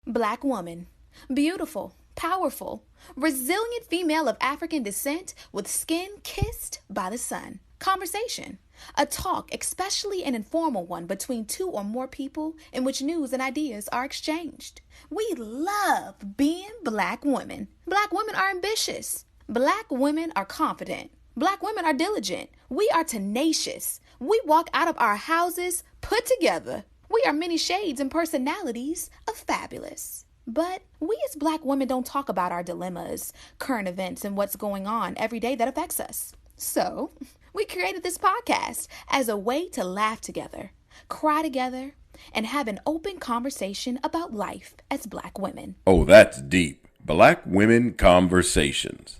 Black woman. Beautiful, powerful, resilient female of African descent with skin kissed by the sun. Conversation. A talk, especially an informal one between two or more people in which news and ideas are exchanged. We love being Black women. Black women are ambitious. Black women are confident. Black women are diligent. We are tenacious. We walk out of our houses put together. We are many shades and personalities of fabulous. But we as Black women don't talk about our dilemmas, current events, and what's going on every day that affects us. So we created this podcast as a way to laugh together, cry together, and have an open conversation about life as Black women. Oh, that's deep. Black Women Conversations.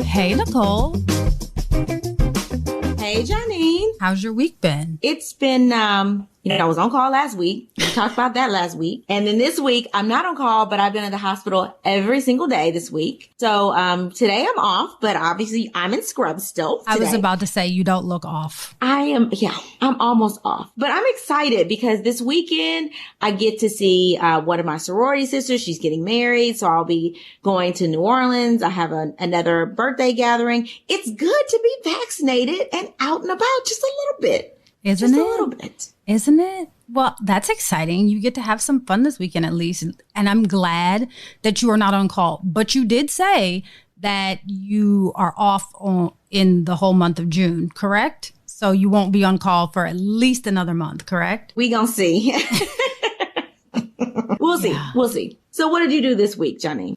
Hey, Nicole. Hey, Janine. How's your week been? It's been, I was on call last week. We talked about that last week. And then this week, I'm not on call, but I've been at the hospital every single day this week. So, today I'm off, but obviously I'm in scrubs still today. I was about to say you don't look off. I'm almost off, but I'm excited because this weekend I get to see, one of my sorority sisters. She's getting married. So I'll be going to New Orleans. I have another birthday gathering. It's good to be vaccinated and out and about just a little bit. Isn't it? Just a little bit. Isn't it? Well, that's exciting. You get to have some fun this weekend at least. And I'm glad that you are not on call. But you did say that you are off in the whole month of June, correct? So you won't be on call for at least another month, correct? We gonna see. We'll see. Yeah. We'll see. So what did you do this week, Johnny?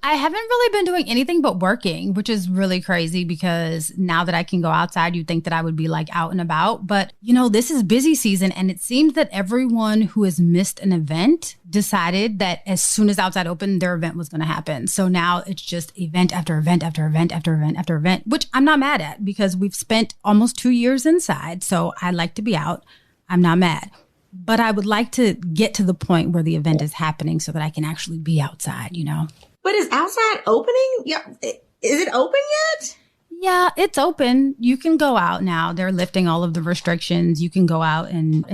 I haven't really been doing anything but working, which is really crazy because now that I can go outside, you'd think that I would be like out and about. But, this is busy season and it seems that everyone who has missed an event decided that as soon as outside opened, their event was going to happen. So now it's just event after event after event after event after event, which I'm not mad at because we've spent almost 2 years inside. So I like to be out. I'm not mad. But I would like to get to the point where the event is happening so that I can actually be outside, But is outside opening? Yeah. Is it open yet? Yeah, it's open. You can go out now. They're lifting all of the restrictions. You can go out and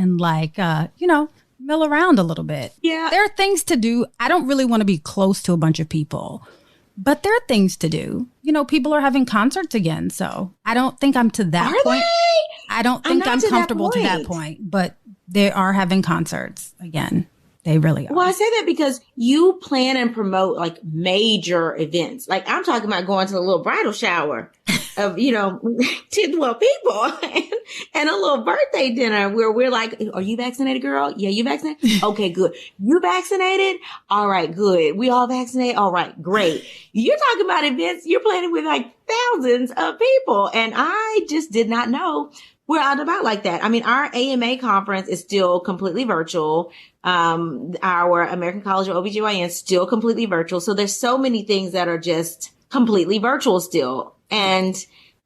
mill around a little bit. Yeah. There are things to do. I don't really want to be close to a bunch of people, but there are things to do. People are having concerts again. So I don't think I'm to that point. I don't think I'm comfortable to that point, but they are having concerts again. They really are. Well, I say that because you plan and promote like major events. Like I'm talking about going to a little bridal shower of, 10, 12 people and a little birthday dinner where we're like, are you vaccinated, girl? Yeah, you vaccinated? Okay, good. You vaccinated? All right, good. We all vaccinated? All right, great. You're talking about events. You're planning with like thousands of people. And I just did not know we're out and about like that. I mean, our AMA conference is still completely virtual. Our American College of OBGYN is still completely virtual. So there's so many things that are just completely virtual still. And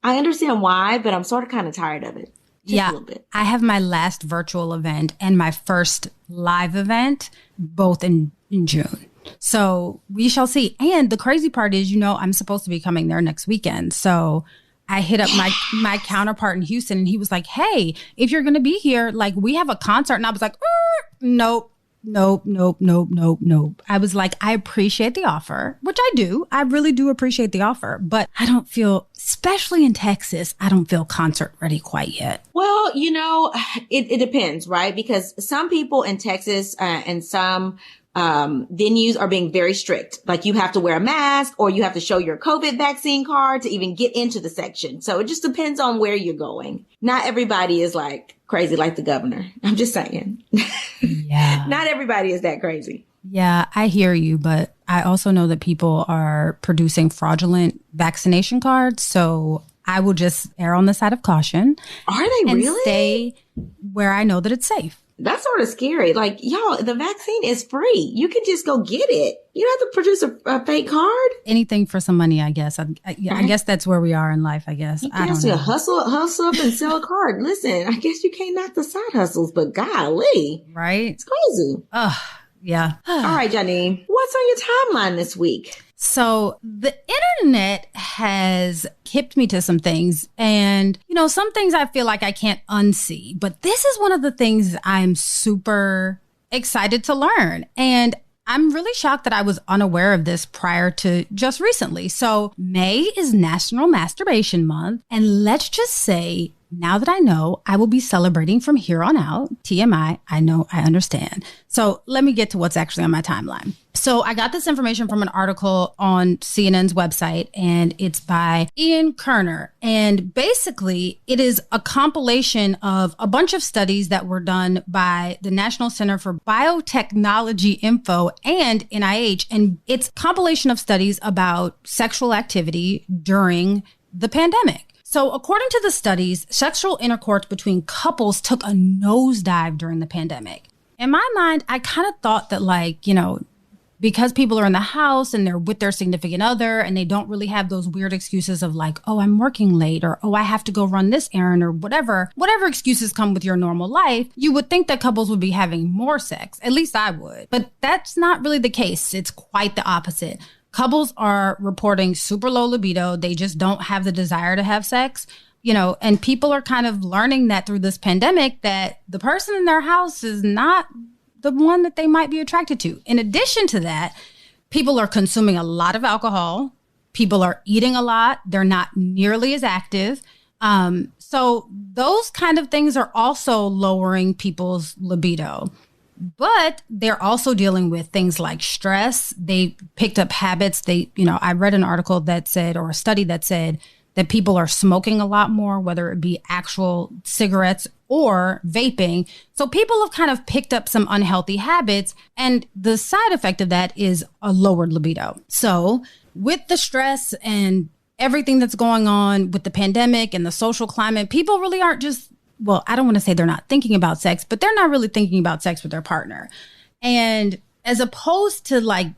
I understand why, but I'm sort of kind of tired of it. Just a little bit. I have my last virtual event and my first live event, both in June. So we shall see. And the crazy part is, I'm supposed to be coming there next weekend. So I hit up my counterpart in Houston and he was like, hey, if you're going to be here, like we have a concert. And I was like, nope. I was like, I appreciate the offer, which I do. I really do appreciate the offer, but I don't feel, especially in Texas, I don't feel concert ready quite yet. Well, it depends, right? Because some people in Texas and some venues are being very strict. Like you have to wear a mask or you have to show your COVID vaccine card to even get into the section. So it just depends on where you're going. Not everybody is like crazy like the governor. I'm just saying. Yeah. Not everybody is that crazy. Yeah, I hear you, but I also know that people are producing fraudulent vaccination cards. So I will just err on the side of caution. Are they really? And stay where I know that it's safe. That's sort of scary. Like, y'all, the vaccine is free. You can just go get it. You don't have to produce a fake card. Anything for some money, I guess. I guess that's where we are in life, I guess. You have to hustle up and sell a card. Listen, I guess you can't knock the side hustles, but golly. Right? It's crazy. Ugh. Yeah. All right, Janine, what's on your timeline this week? So the internet has hipped me to some things, and, some things I feel like I can't unsee, but this is one of the things I'm super excited to learn. And I'm really shocked that I was unaware of this prior to just recently. So May is National Masturbation Month. And let's just say, now that I know, I will be celebrating from here on out. TMI, I know, I understand. So let me get to what's actually on my timeline. So I got this information from an article on CNN's website, and it's by Ian Kerner. And basically, it is a compilation of a bunch of studies that were done by the National Center for Biotechnology Info and NIH. And it's a compilation of studies about sexual activity during the pandemic. So according to the studies, sexual intercourse between couples took a nosedive during the pandemic. In my mind, I kind of thought that, because people are in the house and they're with their significant other and they don't really have those weird excuses of oh, I'm working late, or, oh, I have to go run this errand, or whatever excuses come with your normal life, you would think that couples would be having more sex. At least I would. But that's not really the case. It's quite the opposite. Couples are reporting super low libido. They just don't have the desire to have sex, and people are kind of learning that through this pandemic, that the person in their house is not the one that they might be attracted to. In addition to that, people are consuming a lot of alcohol. People are eating a lot. They're not nearly as active. So those kind of things are also lowering people's libido. But they're also dealing with things like stress. They picked up habits. I read an article that said, or a study that said, that people are smoking a lot more, whether it be actual cigarettes or vaping. So people have kind of picked up some unhealthy habits, and the side effect of that is a lowered libido. So with the stress and everything that's going on with the pandemic and the social climate, people really aren't I don't want to say they're not thinking about sex, but they're not really thinking about sex with their partner. And as opposed to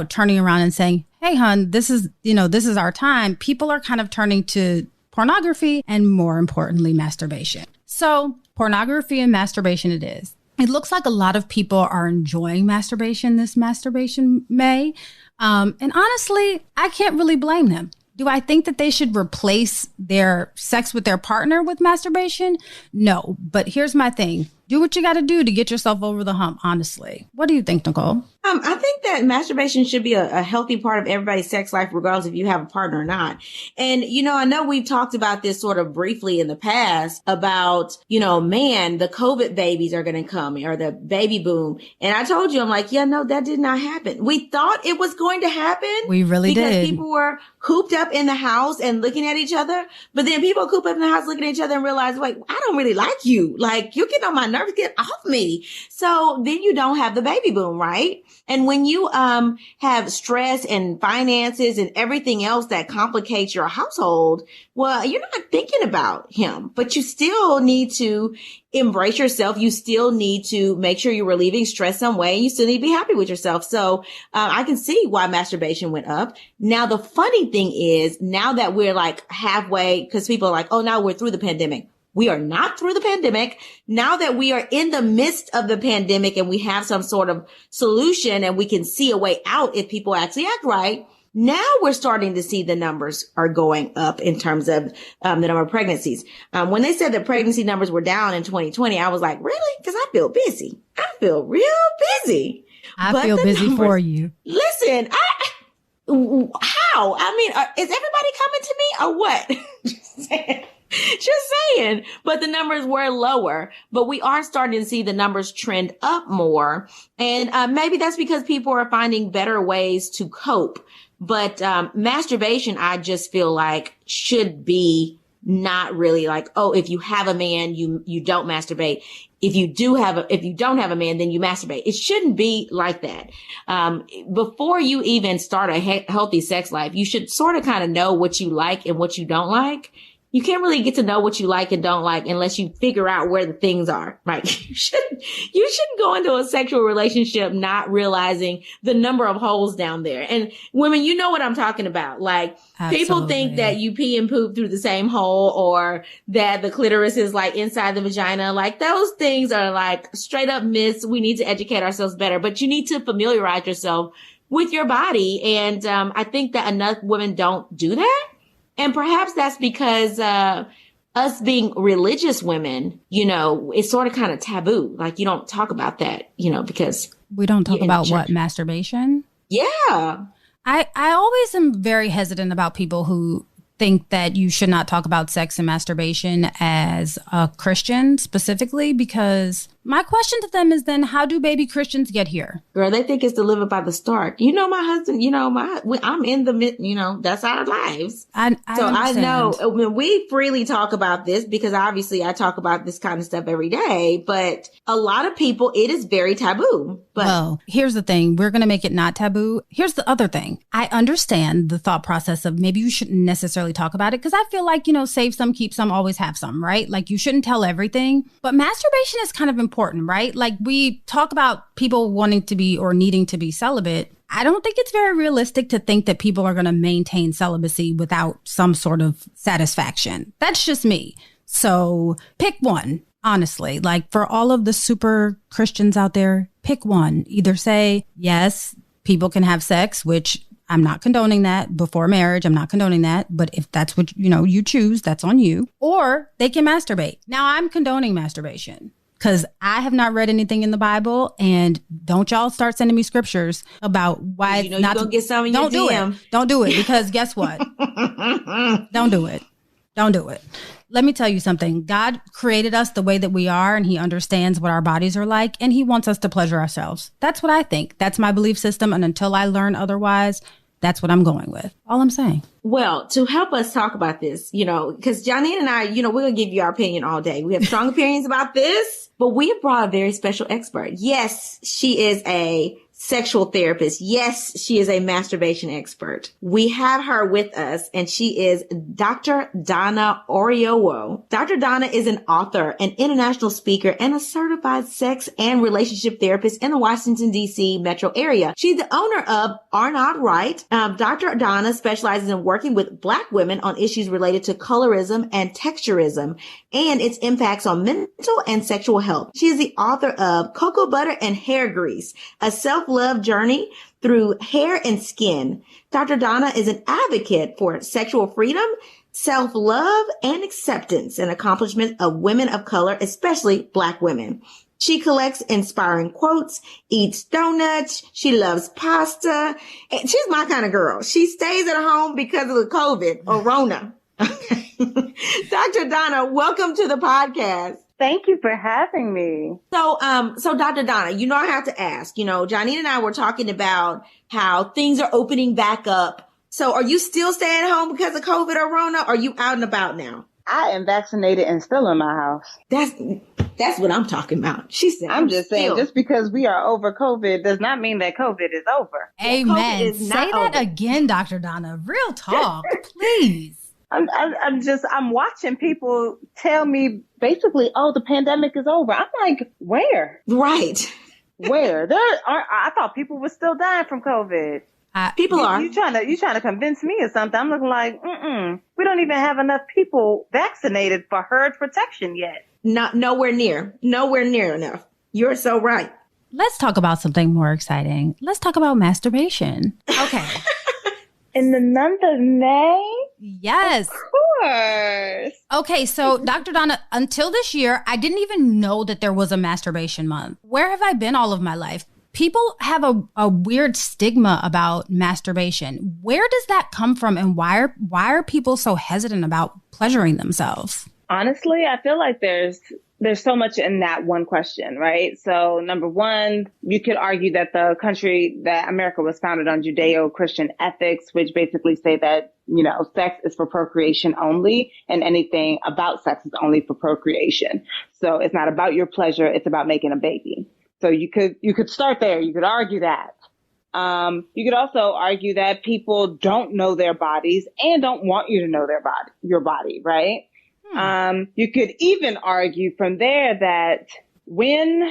turning around and saying, hey, hon, this is our time, people are kind of turning to pornography and, more importantly, masturbation. So pornography and masturbation it is. It looks like a lot of people are enjoying masturbation this Masturbation May. And honestly, I can't really blame them. Do I think that they should replace their sex with their partner with masturbation? No, but here's my thing. Do what you got to do to get yourself over the hump, honestly. What do you think, Nicole? I think that masturbation should be a healthy part of everybody's sex life, regardless if you have a partner or not. And, I know we've talked about this sort of briefly in the past about, the COVID babies are going to come, or the baby boom. And I told you, I'm like, yeah, no, that did not happen. We thought it was going to happen. We really did. Because people were cooped up in the house and looking at each other. But then people coop up in the house looking at each other and realize, wait, I don't really like you. You're getting on my nerves. Get off me. So then you don't have the baby boom, right? And when you have stress and finances and everything else that complicates your household, well, you're not thinking about him, but you still need to embrace yourself. You still need to make sure you're relieving stress some way. And you still need to be happy with yourself. So I can see why masturbation went up. Now, the funny thing is, now that we're halfway, because people are like, oh, now we're through the pandemic. We are not through the pandemic. Now that we are in the midst of the pandemic and we have some sort of solution and we can see a way out if people actually act right, now we're starting to see the numbers are going up in terms of the number of pregnancies. When they said that pregnancy numbers were down in 2020, I was like, really? Because I feel busy. I feel real busy. I feel busy for you. Listen, how? I mean, is everybody coming to me or what? Just saying. Just saying. But the numbers were lower, but we are starting to see the numbers trend up more. And maybe that's because people are finding better ways to cope. But masturbation, I just feel like should be not really oh, if you have a man, you don't masturbate. If you don't have a man, then you masturbate. It shouldn't be like that. Before you even start a healthy sex life, you should sort of kind of know what you like and what you don't like. you can't really get to know what you like and don't like unless you figure out where the things are, right? You shouldn't go into a sexual relationship not realizing the number of holes down there. And women, you know what I'm talking about. Like, people think that you pee and poop through the same hole, or that the clitoris is like inside the vagina. Like, those things are like straight up myths. We need to educate ourselves better, but you need to familiarize yourself with your body. And I think that enough women don't do that. And perhaps that's because us being religious women, you know, it's sort of kind of taboo. Like, you don't talk about that, you know, because we don't talk about what, masturbation? Yeah. I always am very hesitant about people who think that you should not talk about sex and masturbation as a Christian specifically, because my question to them is then, how do baby Christians get here? Girl, they think it's delivered by the start. You know, my husband, you know, I'm in the, you know, that's our lives. I know when we freely talk about this, because obviously I talk about this kind of stuff every day, but a lot of people, it is very taboo. But well, here's the thing. We're going to make it not taboo. Here's the other thing. I understand the thought process of maybe you shouldn't necessarily talk about it, because I feel like, you know, save some, keep some, always have some, right? Like, you shouldn't tell everything. But masturbation is kind of important, right? Like, we talk about people wanting to be or needing to be celibate. I don't think it's very realistic to think that people are going to maintain celibacy without some sort of satisfaction. That's just me. So pick one. Honestly, like, for all of the super Christians out there, pick one. Either say, yes, people can have sex, which I'm not condoning that before marriage. I'm not condoning that. But if that's what, you know, you choose, that's on you. Or they can masturbate. Now, I'm condoning masturbation because I have not read anything in the Bible. And don't y'all start sending me scriptures about why you know, not to get some in your DM. Don't do it, because guess what? Don't do it. Don't do it. Let me tell you something. God created us the way that we are, and he understands what our bodies are like, and he wants us to pleasure ourselves. That's what I think. That's my belief system. And until I learn otherwise, that's what I'm going with. All I'm saying. Well, to help us talk about this, you know, because Janine and I, you know, we're going to give you our opinion all day. We have strong opinions about this, but we have brought a very special expert. Yes, she is a sexual therapist. Yes, she is a masturbation expert. We have her with us, and she is Dr. Donna Oriowo. Dr. Donna is an author, an international speaker, and a certified sex and relationship therapist in the Washington, D.C. metro area. She's the owner of Are Not Right. Dr. Donna specializes in working with Black women on issues related to colorism and texturism and its impacts on mental and sexual health. She is the author of Cocoa Butter and Hair Grease, a self-love journey through hair and skin. Dr. Donna is an advocate for sexual freedom, self-love, and acceptance and accomplishment of women of color, especially Black women. She collects inspiring quotes, eats donuts. She loves pasta. And she's my kind of girl. She stays at home because of the COVID or Rona. Dr. Donna, welcome to the podcast. Thank you for having me. So Dr. Donna, you know, I have to ask, you know, Janine and I were talking about how things are opening back up. So are you still staying at home because of COVID or Rona? Or are you out and about now? I am vaccinated and still in my house. That's what I'm talking about. She said, I'm just saying, just because we are over COVID does not mean that COVID is over. Amen. Say that again, Dr. Donna. Real talk, please. I'm watching people tell me basically, oh, the pandemic is over. I'm like, where? Right. Where? I thought people were still dying from COVID. People are. You trying to convince me of something? I'm looking like, we don't even have enough people vaccinated for herd protection yet. Nowhere near enough. You're so right. Let's talk about something more exciting. Let's talk about masturbation. Okay. In the month of May? Yes. Of course. Okay, so Dr. Donna, until this year, I didn't even know that there was a masturbation month. Where have I been all of my life? People have a weird stigma about masturbation. Where does that come from, and why are people so hesitant about pleasuring themselves? Honestly, I feel like there's so much in that one question, right? So number one, you could argue that the country that America was founded on Judeo-Christian ethics, which basically say that, you know, sex is for procreation only, and anything about sex is only for procreation. So it's not about your pleasure. It's about making a baby. So you could start there. You could argue that. You could also argue that people don't know their bodies and don't want you to know your body, right? You could even argue from there that when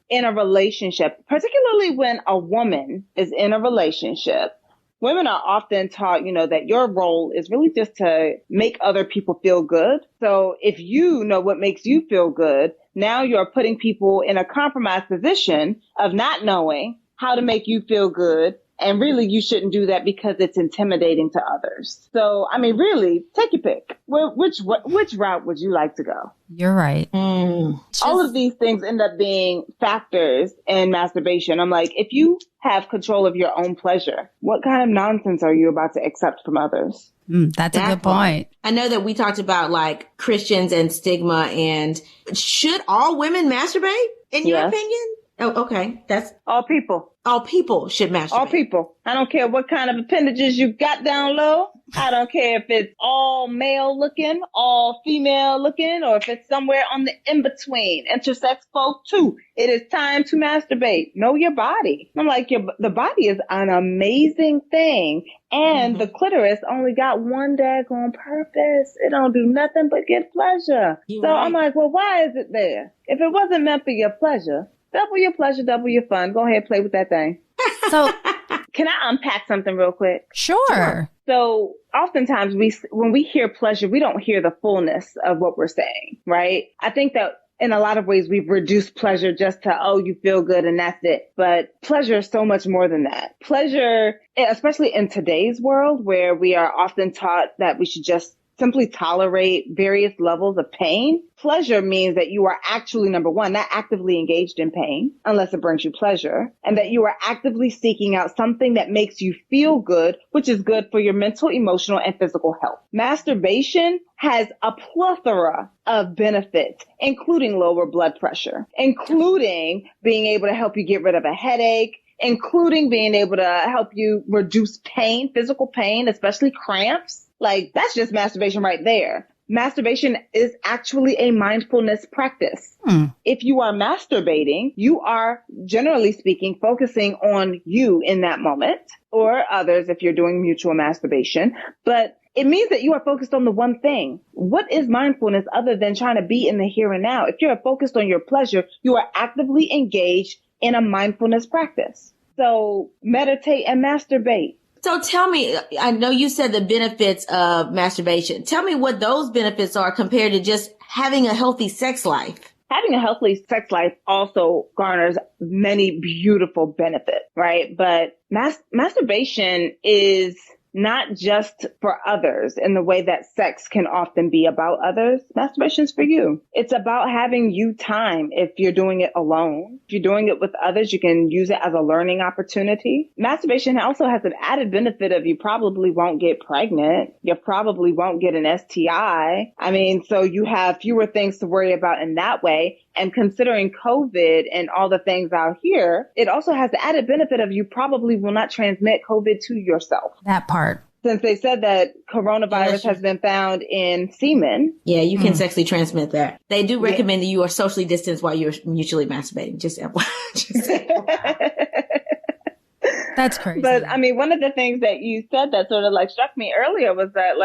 in a relationship, particularly when a woman is in a relationship, women are often taught, that your role is really just to make other people feel good. So if you know what makes you feel good, now you're putting people in a compromised position of not knowing how to make you feel good. And really, you shouldn't do that because it's intimidating to others. So, really, take your pick. Which route would you like to go? You're right. All of these things end up being factors in masturbation. I'm like, if you have control of your own pleasure, what kind of nonsense are you about to accept from others? That's a good point. I know that we talked about like Christians and stigma, and should all women masturbate in your opinion? Oh, okay. That's all people. All people should masturbate. All people. I don't care what kind of appendages you got down low. I don't care if it's all male looking, all female looking, or if it's somewhere on the in-between. Intersex folk too. It is time to masturbate. Know your body. I'm like, the body is an amazing thing. And the clitoris only got one daggone purpose. It don't do nothing but get pleasure. I'm like, well, why is it there? If it wasn't meant for your pleasure, double your pleasure, double your fun. Go ahead, play with that thing. So, can I unpack something real quick? Sure. So, oftentimes when we hear pleasure, we don't hear the fullness of what we're saying, right? I think that in a lot of ways, we've reduced pleasure just to, you feel good and that's it. But pleasure is so much more than that. Pleasure, especially in today's world where we are often taught that we should just simply tolerate various levels of pain. Pleasure means that you are actually, number one, not actively engaged in pain unless it brings you pleasure, and that you are actively seeking out something that makes you feel good, which is good for your mental, emotional, and physical health. Masturbation has a plethora of benefits, including lower blood pressure, including being able to help you get rid of a headache, including being able to help you reduce pain, physical pain, especially cramps. Like, that's just masturbation right there. Masturbation is actually a mindfulness practice. If you are masturbating, you are, generally speaking, focusing on you in that moment, or others if you're doing mutual masturbation. But it means that you are focused on the one thing. What is mindfulness other than trying to be in the here and now? If you're focused on your pleasure, you are actively engaged in a mindfulness practice. So meditate and masturbate. So tell me, I know you said the benefits of masturbation. Tell me what those benefits are compared to just having a healthy sex life. Having a healthy sex life also garners many beautiful benefits, right? But masturbation is not just for others in the way that sex can often be about others. Masturbation's for you. It's about having you time if you're doing it alone. If you're doing it with others, you can use it as a learning opportunity. Masturbation also has an added benefit of you probably won't get pregnant. You probably won't get an STI. So you have fewer things to worry about in that way. And considering COVID and all the things out here, it also has the added benefit of you probably will not transmit COVID to yourself. That part. Since they said that coronavirus has been found in semen. Yeah, you can sexually transmit that. They do recommend that you are socially distanced while you're mutually masturbating. Just That's crazy. But one of the things that you said that sort of like struck me earlier was that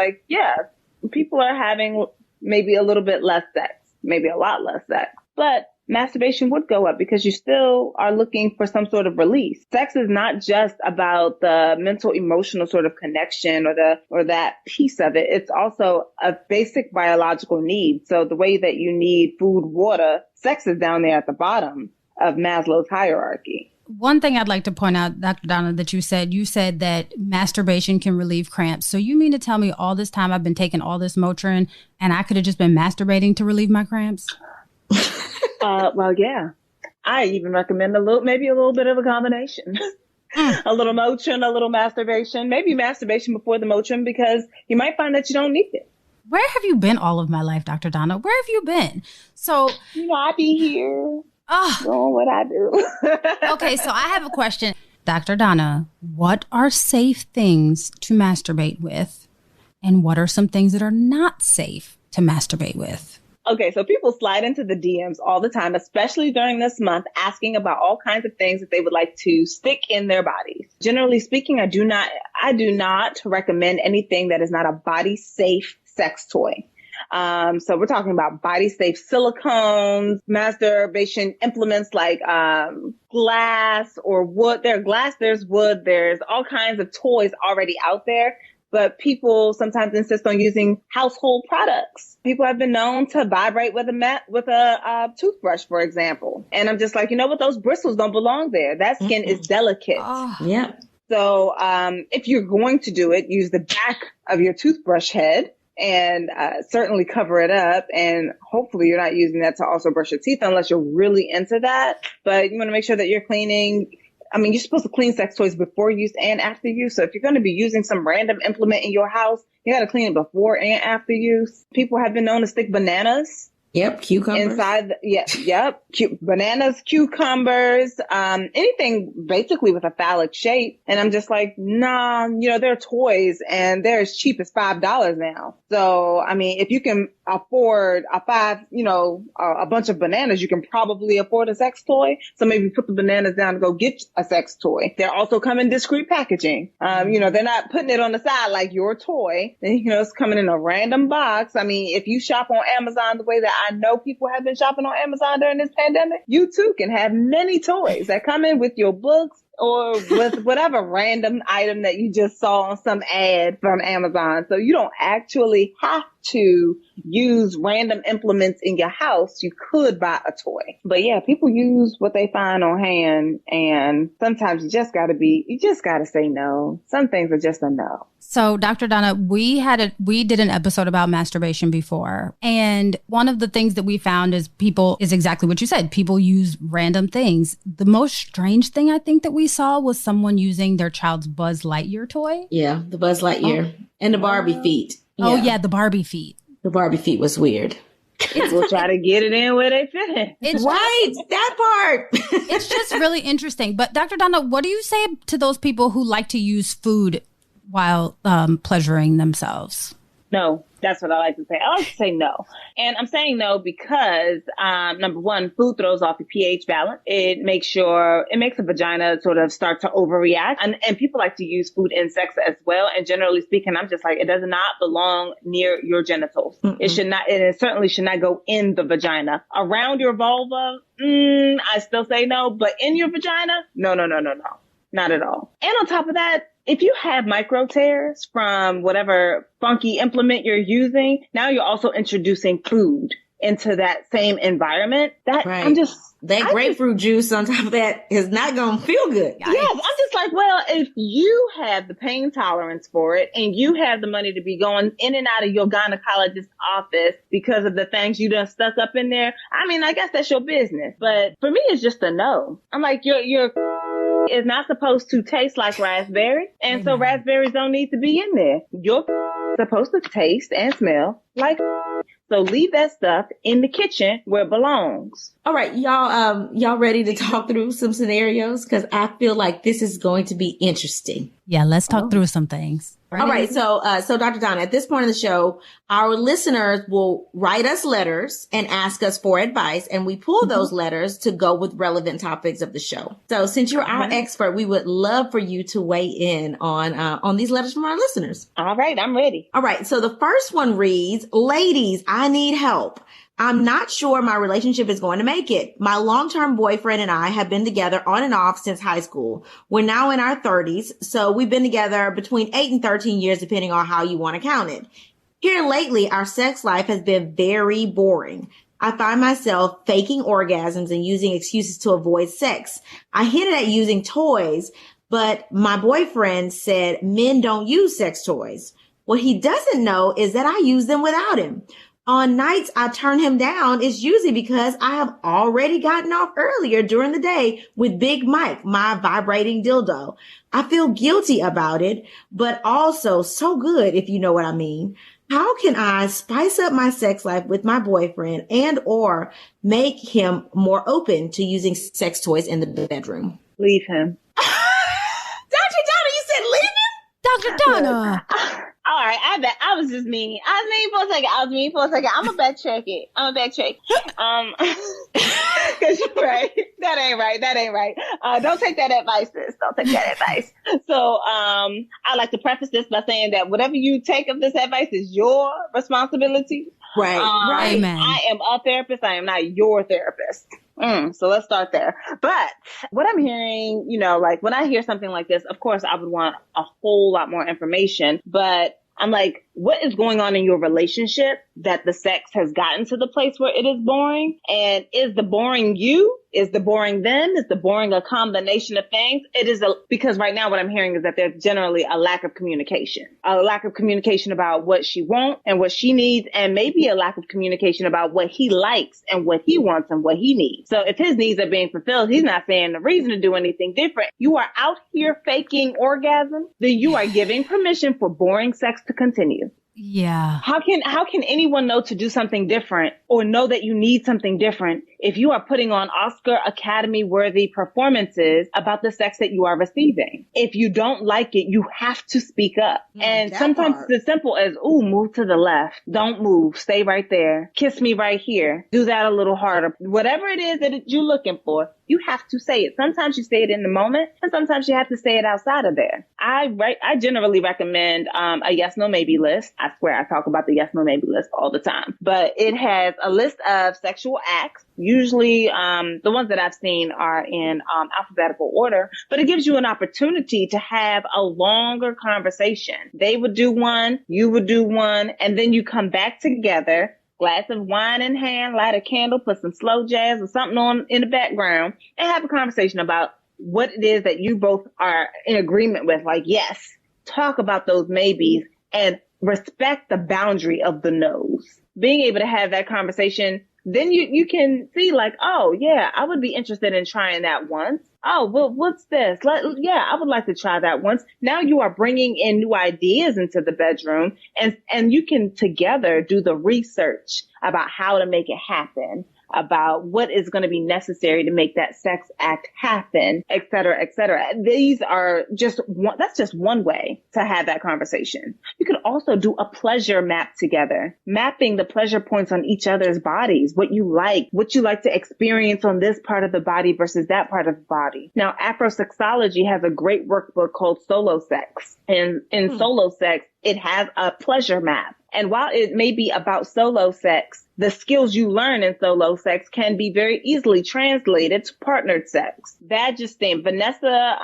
people are having maybe a little bit less sex, maybe a lot less sex. But masturbation would go up because you still are looking for some sort of release. Sex is not just about the mental, emotional sort of connection or that piece of it. It's also a basic biological need. So the way that you need food, water, sex is down there at the bottom of Maslow's hierarchy. One thing I'd like to point out, Dr. Donna, that you said that masturbation can relieve cramps. So you mean to tell me all this time I've been taking all this Motrin and I could have just been masturbating to relieve my cramps? Well, yeah. I even recommend maybe a little bit of a combination. A little Motrin, a little masturbation, maybe masturbation before the Motrin, because you might find that you don't need it. Where have you been all of my life, Dr. Donna? Where have you been? So, I be here doing what I do. Okay, so I have a question. Dr. Donna, what are safe things to masturbate with? And what are some things that are not safe to masturbate with? Okay, so people slide into the DMs all the time, especially during this month, asking about all kinds of things that they would like to stick in their bodies. Generally speaking, I do not recommend anything that is not a body safe sex toy. So we're talking about body safe silicones, masturbation implements like glass or wood. There's glass, there's wood, there's all kinds of toys already out there. But people sometimes insist on using household products. People have been known to vibrate with a toothbrush, for example. And I'm just like, you know what? Those bristles don't belong there. That skin is delicate. Oh. Yeah. So if you're going to do it, use the back of your toothbrush head and certainly cover it up. And hopefully you're not using that to also brush your teeth unless you're really into that. But you want to make sure that you're cleaning. I mean, you're supposed to clean sex toys before use and after use. So if you're going to be using some random implement in your house, you got to clean it before and after use. People have been known to stick bananas. Yep. Cucumbers. Inside. Bananas, cucumbers, anything basically with a phallic shape. And I'm just like, nah, they're toys and they're as cheap as $5 now. So, I mean, if you can afford a bunch of bananas, you can probably afford a sex toy. So maybe put the bananas down and go get a sex toy. They're also come in discreet packaging. They're not putting it on the side like your toy. It's coming in a random box. I mean, if you shop on Amazon the way that I know people have been shopping on Amazon during this pandemic, you too can have many toys that come in with your books or with whatever random item that you just saw on some ad from Amazon. So you don't actually have to use random implements in your house. You could buy a toy. But yeah, people use what they find on hand. And sometimes you just gotta say no. Some things are just a no. So Dr. Donna, we did an episode about masturbation before. And one of the things that we found is exactly what you said. People use random things. The most strange thing I think that we saw was someone using their child's Buzz Lightyear toy. Yeah, the Buzz Lightyear and the Barbie feet. Yeah. Oh yeah, the Barbie feet. The Barbie feet was weird. We'll try to get it in where they fit in. It's right, that part. It's just really interesting. But Dr. Donna, what do you say to those people who like to use food while pleasuring themselves? No, that's what I like to say. I like to say no. And I'm saying no because, number one, food throws off your pH balance. It makes a vagina sort of start to overreact. And people like to use food in sex as well. And generally speaking, I'm just like, it does not belong near your genitals. Mm-mm. It certainly should not go in the vagina. Around your vulva, I still say no. But in your vagina, no. Not at all. And on top of that, if you have micro tears from whatever funky implement you're using, now you're also introducing food into that same environment. That grapefruit juice on top of that is not going to feel good. Yes, I'm just like, well, if you have the pain tolerance for it and you have the money to be going in and out of your gynecologist's office because of the things you done stuck up in there, I mean, I guess that's your business. But for me, it's just a no. I'm like, your is not supposed to taste like raspberry, and so raspberries don't need to be in there. Your supposed to taste and smell like. So leave that stuff in the kitchen where it belongs. All right, y'all ready to talk through some scenarios? Because I feel like this is going to be interesting. Yeah, let's talk through some things. All right. So Dr. Donna, at this point in the show, our listeners will write us letters and ask us for advice. And we pull those letters to go with relevant topics of the show. So since you're our expert, we would love for you to weigh in on these letters from our listeners. All right. I'm ready. All right. So the first one reads, ladies, I need help. I'm not sure my relationship is going to make it. My long-term boyfriend and I have been together on and off since high school. We're now in our 30s, so we've been together between 8 and 13 years, depending on how you want to count it. Here lately, our sex life has been very boring. I find myself faking orgasms and using excuses to avoid sex. I hinted at using toys, but my boyfriend said men don't use sex toys. What he doesn't know is that I use them without him. On nights I turn him down, it's usually because I have already gotten off earlier during the day with Big Mike, my vibrating dildo. I feel guilty about it, but also so good, if you know what I mean. How can I spice up my sex life with my boyfriend and or make him more open to using sex toys in the bedroom? Leave him. Dr. Donna, you said leave him? Dr. Donna. All right, I bet I was just mean. I was mean for a second. I'm gonna backtrack it. 'Cause you're right. That ain't right. Don't take that advice, sis. Don't take that advice. So, I like to preface this by saying that whatever you take of this advice is your responsibility. Right. Right. Amen. I am a therapist. I am not your therapist. So let's start there. But what I'm hearing, like when I hear something like this, of course I would want a whole lot more information, but I'm like, what is going on in your relationship that the sex has gotten to the place where it is boring? And is the boring you? Is the boring them? Is the boring a combination of things? Because right now what I'm hearing is that there's generally a lack of communication about what she wants and what she needs, and maybe a lack of communication about what he likes and what he wants and what he needs. So if his needs are being fulfilled, he's not saying the reason to do anything different. You are out here faking orgasm, then you are giving permission for boring sex to continue. Yeah. How can anyone know to do something different or know that you need something different if you are putting on Oscar Academy worthy performances about the sex that you are receiving? If you don't like it, you have to speak up. And sometimes it's as simple as, ooh, move to the left. Don't move. Stay right there. Kiss me right here. Do that a little harder. Whatever it is that you're looking for, you have to say it. Sometimes you say it in the moment, and sometimes you have to say it outside of there. I generally recommend a yes, no, maybe list. I swear I talk about the yes, no, maybe list all the time. But it has a list of sexual acts. Usually the ones that I've seen are in alphabetical order, but it gives you an opportunity to have a longer conversation. They would do one, you would do one, and then you come back together. Glass of wine in hand, light a candle, put some slow jazz or something on in the background, and have a conversation about what it is that you both are in agreement with. Like, yes, talk about those maybes and respect the boundary of the no's. Being able to have that conversation, then you can see like, oh yeah, I would be interested in trying that once. Oh, well, what's this? I would like to try that once. Now you are bringing in new ideas into the bedroom, and you can together do the research about how to make it happen, about what is going to be necessary to make that sex act happen, et cetera, et cetera. These are that's just one way to have that conversation. You could also do a pleasure map together, mapping the pleasure points on each other's bodies, what you like to experience on this part of the body versus that part of the body. Now, Afrosexology has a great workbook called Solo Sex. And in Solo Sex, it has a pleasure map. And while it may be about solo sex, the skills you learn in solo sex can be very easily translated to partnered sex. Vanessa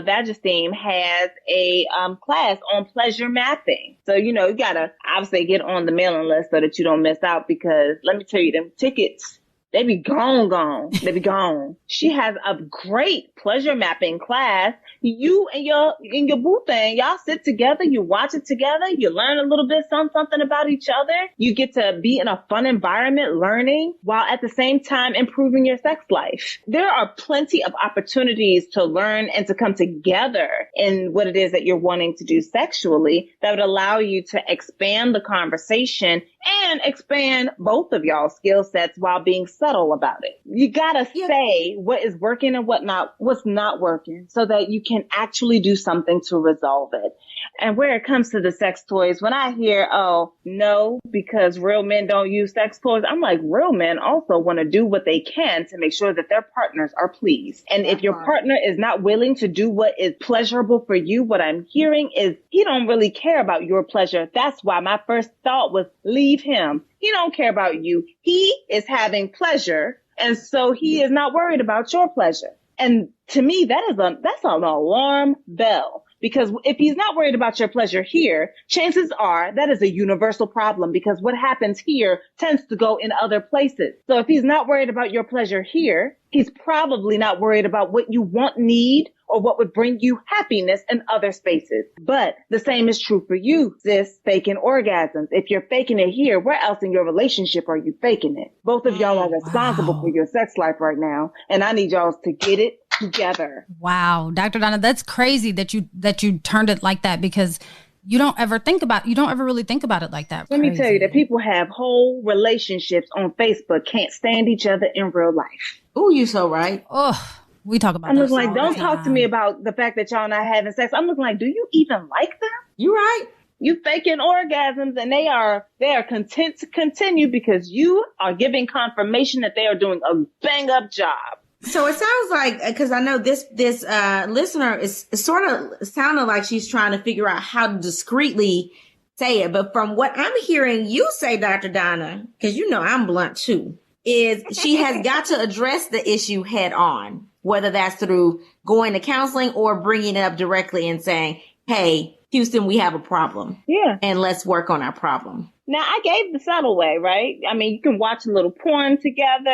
Vagesteem has a class on pleasure mapping. So, you gotta obviously get on the mailing list so that you don't miss out, because let me tell you, them tickets, they be gone. They be gone. She has a great pleasure mapping class. You and your boo thing, y'all sit together, you watch it together, you learn a little bit something about each other. You get to be in a fun environment learning while at the same time improving your sex life. There are plenty of opportunities to learn and to come together in what it is that you're wanting to do sexually that would allow you to expand the conversation and expand both of y'all's skill sets while being subtle about it. You gotta say what is working and what's not working, so that you can actually do something to resolve it. And where it comes to the sex toys, when I hear, oh, no, because real men don't use sex toys, I'm like, real men also want to do what they can to make sure that their partners are pleased. And if your partner is not willing to do what is pleasurable for you, what I'm hearing is he don't really care about your pleasure. That's why my first thought was leave him. He don't care about you. He is having pleasure, and so he is not worried about your pleasure. And to me, that's an alarm bell. Because if he's not worried about your pleasure here, chances are that is a universal problem, because what happens here tends to go in other places. So if he's not worried about your pleasure here, he's probably not worried about what you want, need, or what would bring you happiness in other spaces. But the same is true for you, sis, faking orgasms. If you're faking it here, where else in your relationship are you faking it? Both of y'all are responsible for your sex life right now, and I need y'all to get it together. Wow, Dr. Donna, that's crazy that you turned it like that, because you don't ever really think about it like that. Let me tell you that people have whole relationships on Facebook, can't stand each other in real life. Ooh, you so right. Oh, we talk about I'm this looking like, all don't the talk to time. me about the fact that y'all not having sex. I'm looking like, do you even like them? You right. You faking orgasms, and they are content to continue because you are giving confirmation that they are doing a bang up job. So it sounds like, because I know this listener is sort of sounded like she's trying to figure out how to discreetly say it. But from what I'm hearing you say, Dr. Donna, because you know I'm blunt too, is she has got to address the issue head on, whether that's through going to counseling or bringing it up directly and saying, hey, Houston, we have a problem. Yeah. And let's work on our problem. Now, I gave the subtle way, right? I mean, you can watch a little porn together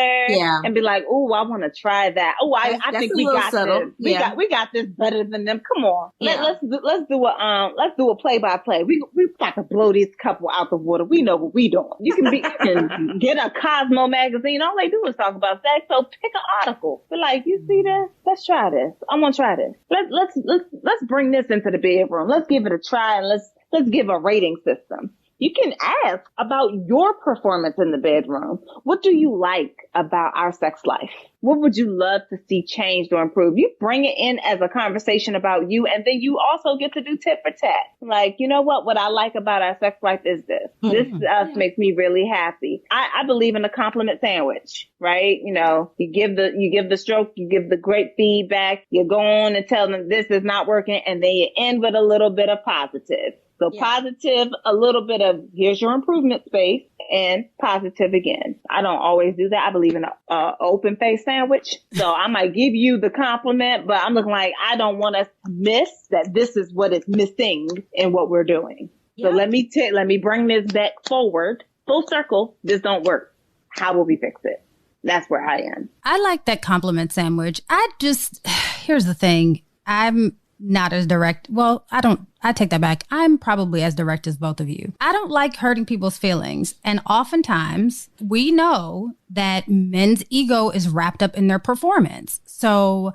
and be like, oh, I want to try that. Oh, I think we got subtle. This. We got this better than them. Come on. Yeah. Let's do a play-by-play. We got to blow this couple out the water. We know what we doing. You can get a Cosmo magazine. All they do is talk about sex. So pick an article. Be like, you see this? Let's try this. I want to try this. Let's bring this into the bedroom. Let's give it a try and let's give a rating system. You can ask about your performance in the bedroom. What do you like about our sex life? What would you love to see changed or improved? You bring it in as a conversation about you, and then you also get to do tit for tat. Like, you know what I like about our sex life is this. This makes me really happy. I believe in a compliment sandwich, right? You know, you give the stroke, you give the great feedback, you go on and tell them this is not working, and then you end with a little bit of positive. So positive, a little bit of here's your improvement space, and positive again. I don't always do that. I believe in a open face sandwich. So I might give you the compliment, but I'm looking like I don't want us to miss that this is what is missing in what we're doing. Yep. So let me bring this back forward, full circle. This don't work. How will we fix it? That's where I am. I like that compliment sandwich. Here's the thing. I'm not as direct. Well, I take that back. I'm probably as direct as both of you. I don't like hurting people's feelings. And oftentimes we know that men's ego is wrapped up in their performance. So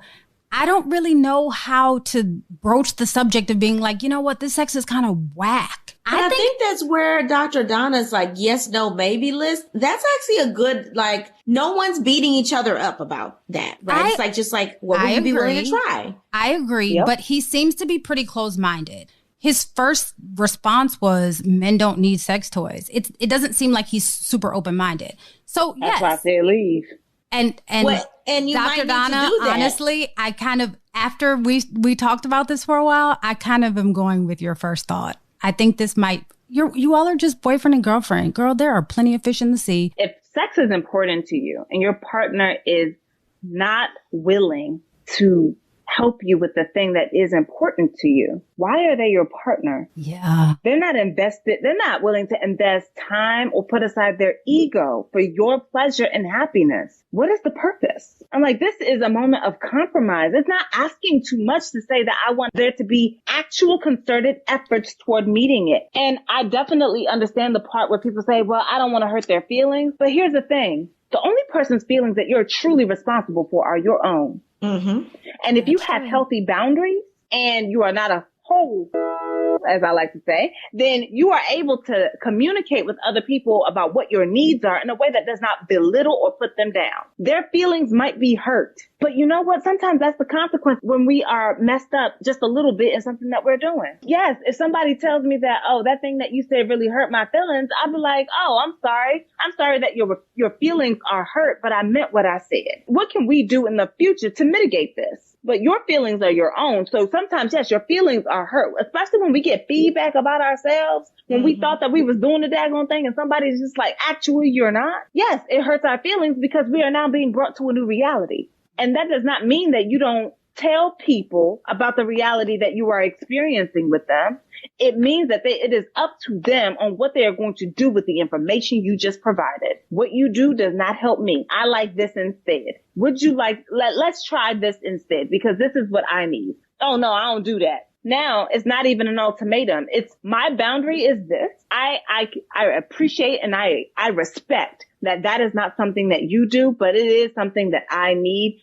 I don't really know how to broach the subject of being like, you know what, this sex is kind of whack. I think that's where Dr. Donna's like, yes, no, maybe list. That's actually a good, like, no one's beating each other up about that, right? It's just like, what would you be willing to try? I agree, but he seems to be pretty closed-minded. His first response was, men don't need sex toys. It doesn't seem like he's super open-minded. So, that's why I say leave. And you Dr. Donna, honestly, I kind of, after we talked about this for a while, I kind of am going with your first thought. I think this might, you all are just boyfriend and girlfriend. Girl, there are plenty of fish in the sea. If sex is important to you and your partner is not willing to help you with the thing that is important to you, why are they your partner? Yeah. They're not willing to invest time or put aside their ego for your pleasure and happiness. What is the purpose? I'm like, this is a moment of compromise. It's not asking too much to say that I want there to be actual concerted efforts toward meeting it. And I definitely understand the part where people say, well, I don't want to hurt their feelings. But here's the thing. The only person's feelings that you're truly responsible for are your own. Mm-hmm. And if you have healthy boundaries and you are not a whole, as I like to say, then you are able to communicate with other people about what your needs are in a way that does not belittle or put them down. Their feelings might be hurt, but you know what? Sometimes that's the consequence when we are messed up just a little bit in something that we're doing. Yes, if somebody tells me that, oh, that thing that you said really hurt my feelings, I'll be like, oh, I'm sorry. I'm sorry that your feelings are hurt, but I meant what I said. What can we do in the future to mitigate this? But your feelings are your own. So sometimes, yes, your feelings are hurt, especially when we get feedback about ourselves, when we thought that we was doing the daggone thing and somebody's just like, actually, you're not. Yes, it hurts our feelings because we are now being brought to a new reality. And that does not mean that you don't tell people about the reality that you are experiencing with them. It means that it is up to them on what they are going to do with the information you just provided. What you do does not help me. I like this instead. Would you like, let's try this instead because this is what I need. Oh no, I don't do that. Now it's not even an ultimatum. It's my boundary is this. I appreciate and I respect that is not something that you do, but it is something that I need.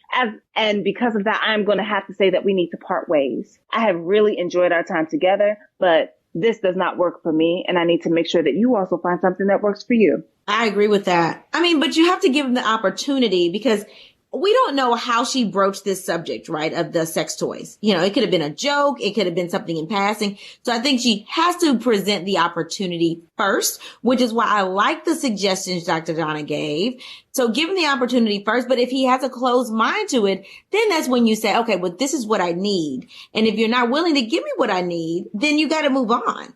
And because of that, I'm going to have to say that we need to part ways. I have really enjoyed our time together, but this does not work for me. And I need to make sure that you also find something that works for you. I agree with that. I mean, but you have to give them the opportunity because we don't know how she broached this subject, right, of the sex toys. You know, it could have been a joke. It could have been something in passing. So I think she has to present the opportunity first, which is why I like the suggestions Dr. Donna gave. So give him the opportunity first. But if he has a closed mind to it, then that's when you say, okay, well, this is what I need. And if you're not willing to give me what I need, then you got to move on.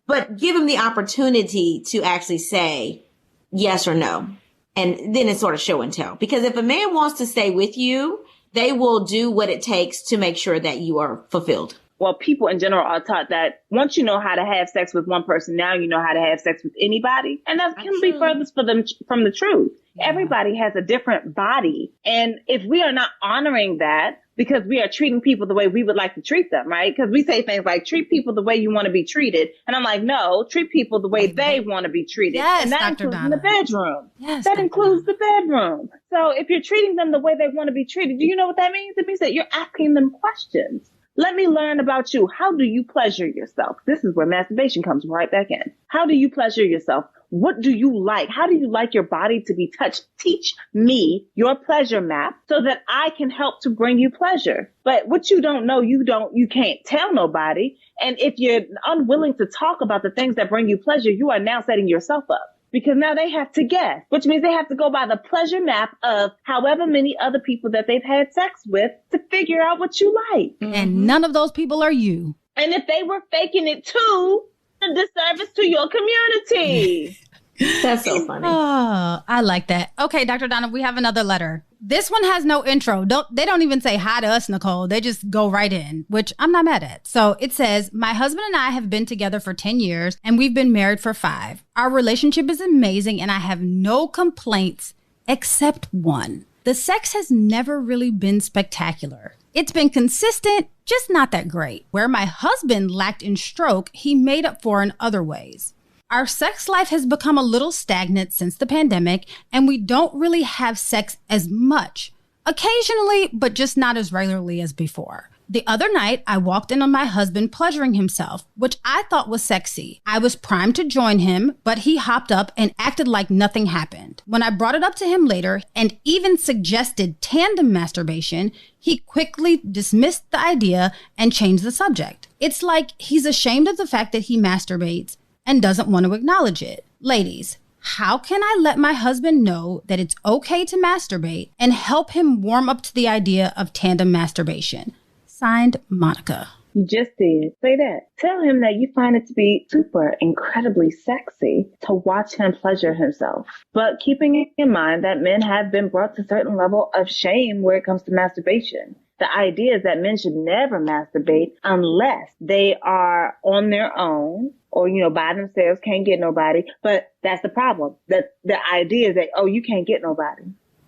But give him the opportunity to actually say yes or no. And then it's sort of show and tell. Because if a man wants to stay with you, they will do what it takes to make sure that you are fulfilled. Well, people in general are taught that once you know how to have sex with one person, now you know how to have sex with anybody. And that can be furthest for them from the truth. Yeah. Everybody has a different body. And if we are not honoring that, because we are treating people the way we would like to treat them, right? Because we say things like, treat people the way you want to be treated. And I'm like, no, treat people the way they want to be treated. Yes, and that Dr. includes Donna. the bedroom. Yes, that Dr. includes the bedroom. So if you're treating them the way they want to be treated, do you know what that means? It means that you're asking them questions. Let me learn about you. How do you pleasure yourself? This is where masturbation comes right back in. How do you pleasure yourself? What do you like? How do you like your body to be touched? Teach me your pleasure map so that I can help to bring you pleasure. But what you don't know, you can't tell nobody. And if you're unwilling to talk about the things that bring you pleasure, you are now setting yourself up. Because now they have to guess, which means they have to go by the pleasure map of however many other people that they've had sex with to figure out what you like. And none of those people are you. And if they were faking it too, a disservice to your community. That's so funny. Oh, I like that. Okay, Dr. Donna, we have another letter. This one has no intro. They don't even say hi to us, Nicole. They just go right in, which I'm not mad at. So it says, my husband and I have been together for 10 years and we've been married for 5. Our relationship is amazing and I have no complaints except one. The sex has never really been spectacular. It's been consistent, just not that great. Where my husband lacked in stroke, he made up for in other ways. Our sex life has become a little stagnant since the pandemic, and we don't really have sex as much. Occasionally, but just not as regularly as before. The other night, I walked in on my husband pleasuring himself, which I thought was sexy. I was primed to join him, but he hopped up and acted like nothing happened. When I brought it up to him later and even suggested tandem masturbation, he quickly dismissed the idea and changed the subject. It's like he's ashamed of the fact that he masturbates and doesn't want to acknowledge it. Ladies, how can I let my husband know that it's okay to masturbate and help him warm up to the idea of tandem masturbation? Signed, Monica. You just did. Say that. Tell him that you find it to be super incredibly sexy to watch him pleasure himself. But keeping in mind that men have been brought to a certain level of shame where it comes to masturbation. The idea is that men should never masturbate unless they are on their own or, by themselves, can't get nobody. But that's the problem. The idea is that, oh, you can't get nobody.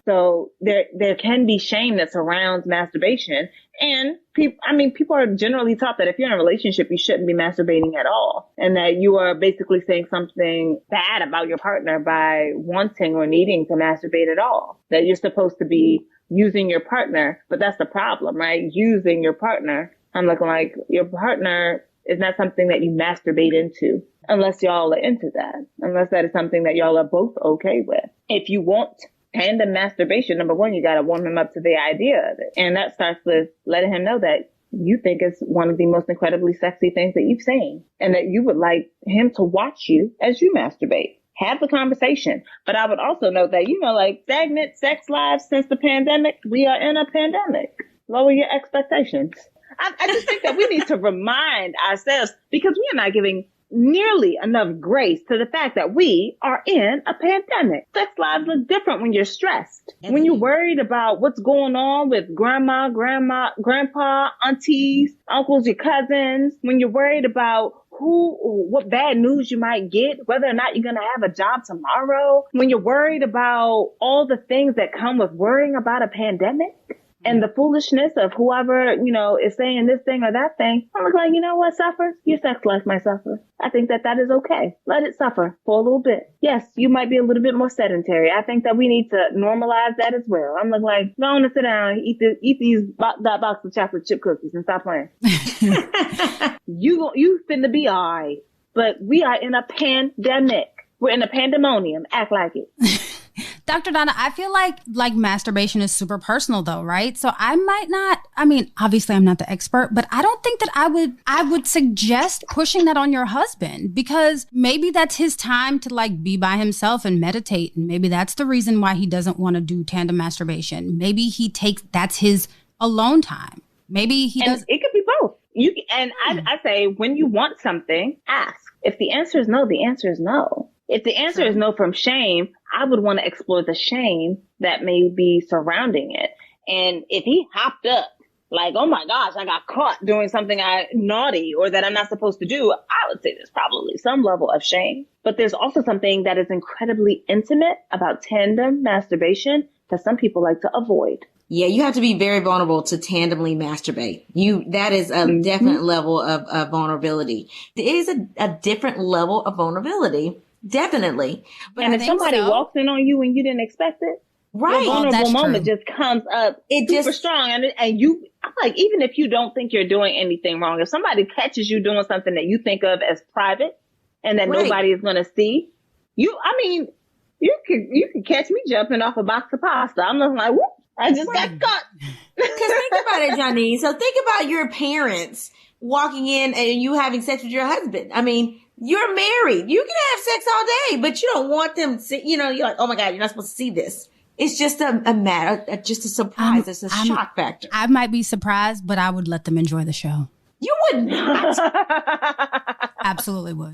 So there can be shame that surrounds masturbation. And people are generally taught that if you're in a relationship, you shouldn't be masturbating at all. And that you are basically saying something bad about your partner by wanting or needing to masturbate at all. That you're supposed to be using your partner. But that's the problem, right? Using your partner. I'm looking like your partner is not something that you masturbate into unless y'all are into that. Unless that is something that y'all are both okay with. If you want tandem masturbation, number one, you got to warm him up to the idea of it. And that starts with letting him know that you think it's one of the most incredibly sexy things that you've seen and that you would like him to watch you as you masturbate. Have the conversation. But I would also note that, stagnant sex lives since the pandemic, we are in a pandemic. Lower your expectations. I just think that we need to remind ourselves because we are not giving nearly enough grace to the fact that we are in a pandemic. Sex lives look different when you're stressed. When you're worried about what's going on with grandma, grandpa, aunties, uncles, your cousins. When you're worried about what bad news you might get, whether or not you're going to have a job tomorrow. When you're worried about all the things that come with worrying about a pandemic. And the foolishness of whoever, is saying this thing or that thing, I'm like, you know what, suffer? Your sex life might suffer. I think that is okay. Let it suffer for a little bit. Yes, you might be a little bit more sedentary. I think that we need to normalize that as well. I'm like, go on and sit down, eat that box of chocolate chip cookies and stop playing. You finna be all right. But we are in a pandemic. We're in a pandemonium. Act like it. Dr. Donna, I feel like masturbation is super personal though, right? So I might not, I mean, obviously I'm not the expert, but I don't think that I would suggest pushing that on your husband, because maybe that's his time to like be by himself and meditate. And maybe that's the reason why he doesn't want to do tandem masturbation. Maybe that's his alone time. Maybe he does. It could be both. I say, when you want something, ask. If the answer is no, the answer is no. If the answer is no from shame, I would want to explore the shame that may be surrounding it. And if he hopped up like, oh my gosh, I got caught doing something naughty or that I'm not supposed to do, I would say there's probably some level of shame. But there's also something that is incredibly intimate about tandem masturbation that some people like to avoid. Yeah, you have to be very vulnerable to tandemly masturbate. That is a definite level of vulnerability. It is a different level of vulnerability. Definitely. But if somebody walks in on you and you didn't expect it, right, the vulnerable moment just comes up super strong. And I'm like, even if you don't think you're doing anything wrong, if somebody catches you doing something that you think of as private and that nobody is going to see, you could catch me jumping off a box of pasta. I'm just like, whoop. I just got caught. Because think about it, Janine. So think about your parents walking in and you having sex with your husband. I mean, you're married. You can have sex all day, but you don't want them to see, you're like, oh my God, you're not supposed to see this. It's just a matter, just a surprise. It's a shock factor. I might be surprised, but I would let them enjoy the show. You would not. Absolutely would.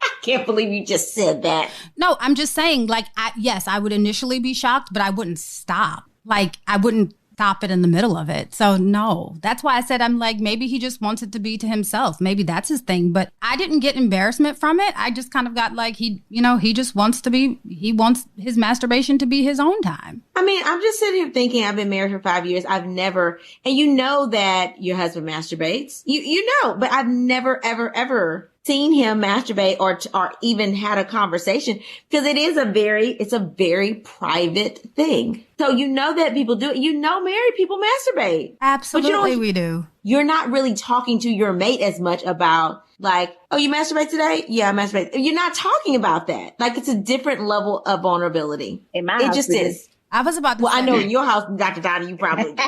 I can't believe you just said that. No, I'm just saying, like, yes, I would initially be shocked, but I wouldn't stop. Like, I wouldn't stop it in the middle of it. So no, that's why I said, I'm like, maybe he just wants it to be to himself. Maybe that's his thing, but I didn't get embarrassment from it. I just kind of got like, he just wants his masturbation to be his own time. I mean, I'm just sitting here thinking, I've been married for 5 years. I've never, and you know that your husband masturbates, you know, but I've never, ever seen him masturbate or even had a conversation, because it's a very private thing. So you know that people do it. You know, married people masturbate. Absolutely, we do. You're not really talking to your mate as much about like, oh, you masturbate today? Yeah, I masturbate. You're not talking about that. Like, it's a different level of vulnerability. In my house, it just is. I was about to say. Well, I know in your house, Dr. Donna, you probably do.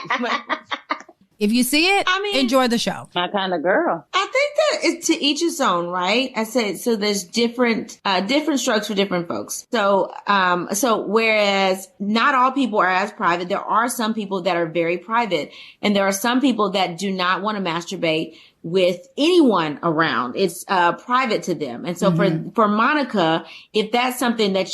If you see it, enjoy the show. My kind of girl. I think that it's to each his own, right? I said, so there's different strokes for different folks. So whereas not all people are as private, there are some people that are very private, and there are some people that do not want to masturbate with anyone around. It's private to them. And so for Monica, if that's something that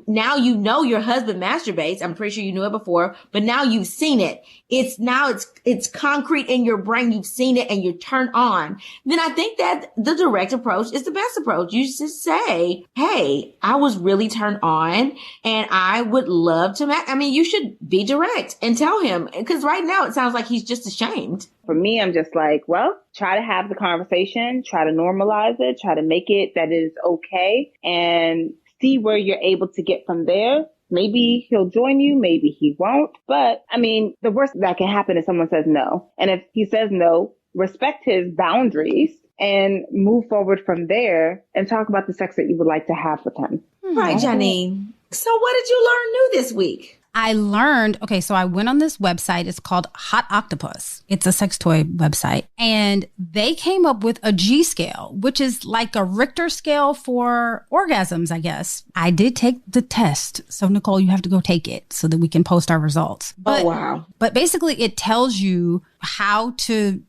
now you know your husband masturbates, I'm pretty sure you knew it before, but now you've seen it. It's concrete in your brain. You've seen it and you're turned on. Then I think that the direct approach is the best approach. You just say, hey, I was really turned on and I would love to you should be direct and tell him, because right now it sounds like he's just ashamed. For me, I'm just like, well, try to have the conversation, try to normalize it, try to make it that it is okay, and see where you're able to get from there. Maybe he'll join you, maybe he won't. But I mean, the worst that can happen is someone says no. And if he says no, respect his boundaries and move forward from there and talk about the sex that you would like to have with him. Right, Janine. So what did you learn new this week? I learned, so I went on this website. It's called Hot Octopus. It's a sex toy website. And they came up with a G scale, which is like a Richter scale for orgasms, I guess. I did take the test. So Nicole, you have to go take it so that we can post our results. Oh, wow. But basically it tells you how to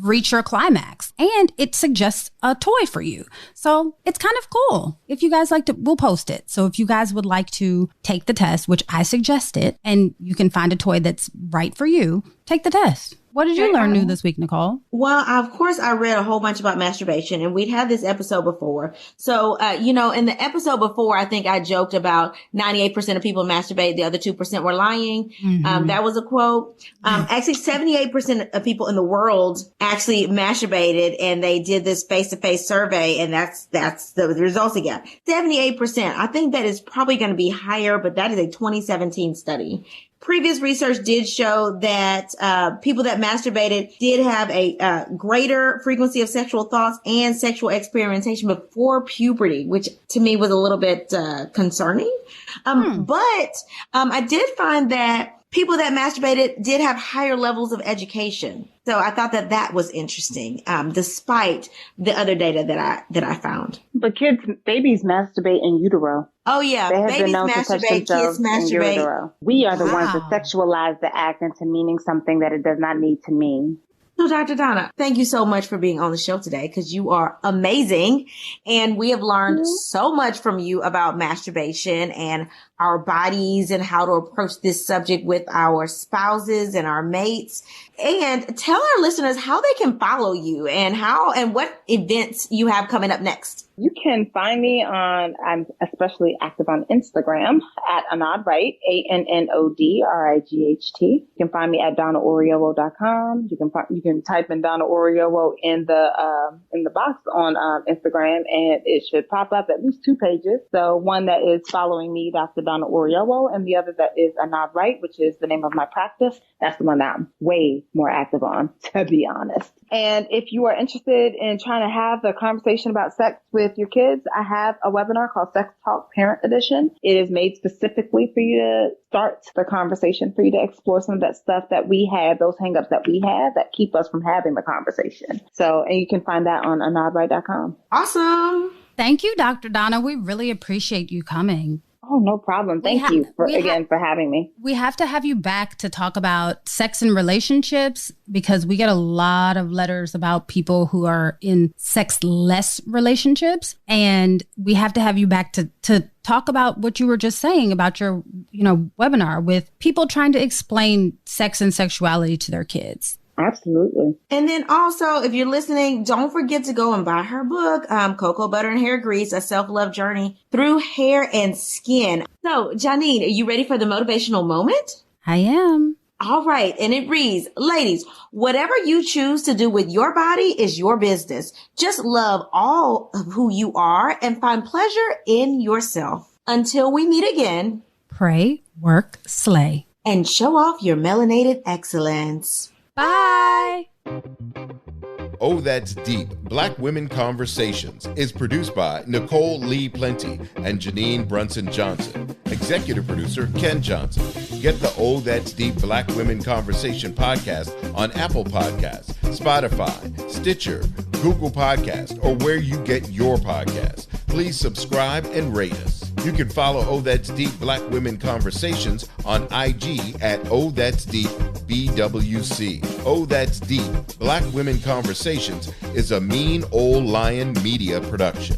reach your climax, and it suggests a toy for you. So it's kind of cool. If you guys like to, we'll post it. So if you guys would like to take the test, which I suggest it, and you can find a toy that's right for you, take the test. What did you learn new this week, Nicole? Well, of course, I read a whole bunch about masturbation, and we'd had this episode before. So, in the episode before, I think I joked about 98% of people masturbate. The other 2% were lying. Mm-hmm. That was a quote. Actually, 78% of people in the world actually masturbated, and they did this face-to-face survey, and that's the results they got. 78%. I think that is probably going to be higher, but that is a 2017 study. previous research did show that people that masturbated did have a greater frequency of sexual thoughts and sexual experimentation before puberty, which to me was a little bit concerning. But I did find that people that masturbated did have higher levels of education. So I thought that was interesting, despite the other data that I found. But babies masturbate in utero. Oh yeah, they have babies been known to touch masturbate, kids in masturbate. Utero. We are the ones that sexualize the act into meaning something that it does not need to mean. So, Dr. Donna, thank you so much for being on the show today, because you are amazing. And we have learned so much from you about masturbation and our bodies and how to approach this subject with our spouses and our mates. And tell our listeners how they can follow you and what events you have coming up next. You can find me I'm especially active on Instagram at AnnodRight, ANNODRIGHT. You can find me at DonnaOriowo.com. You can type in Donna Oriowo in the box on Instagram, and it should pop up at least 2 pages. So one that is following me, Dr. Donna Oriowo, and the other that is AnnodRight, which is the name of my practice. That's the one that I'm way more active on, to be honest. And if you are interested in trying to have the conversation about sex with your kids, I have a webinar called Sex Talk Parent Edition. It is made specifically for you to start the conversation, for you to explore some of that stuff that we have, those hangups that we have that keep us from having the conversation. So, and you can find that on AnnodRight.com. Awesome. Thank you, Dr. Donna. We really appreciate you coming. Oh, no problem. Thank you for having me. We have to have you back to talk about sex and relationships, because we get a lot of letters about people who are in sex-less relationships. And we have to have you back to talk about what you were just saying about your, webinar with people trying to explain sex and sexuality to their kids. Absolutely. And then also, if you're listening, don't forget to go and buy her book, Cocoa Butter and Hair Grease, A Self-Love Journey Through Hair and Skin. So, Janine, are you ready for the motivational moment? I am. All right. And it reads, ladies, whatever you choose to do with your body is your business. Just love all of who you are and find pleasure in yourself. Until we meet again, pray, work, slay, and show off your melanated excellence. Bye. Oh, That's Deep, Black Women Conversations is produced by Nicole Lee Plenty and Janine Brunson Johnson. Executive producer, Ken Johnson. Get the Oh, That's Deep, Black Women Conversation podcast on Apple Podcasts, Spotify, Stitcher, Google Podcasts, or where you get your podcasts. Please subscribe and rate us. You can follow Oh, That's Deep, Black Women Conversations on IG at Oh, That's Deep, BWC. Oh, That's Deep, Black Women Conversations is a Mean Old Lion Media production.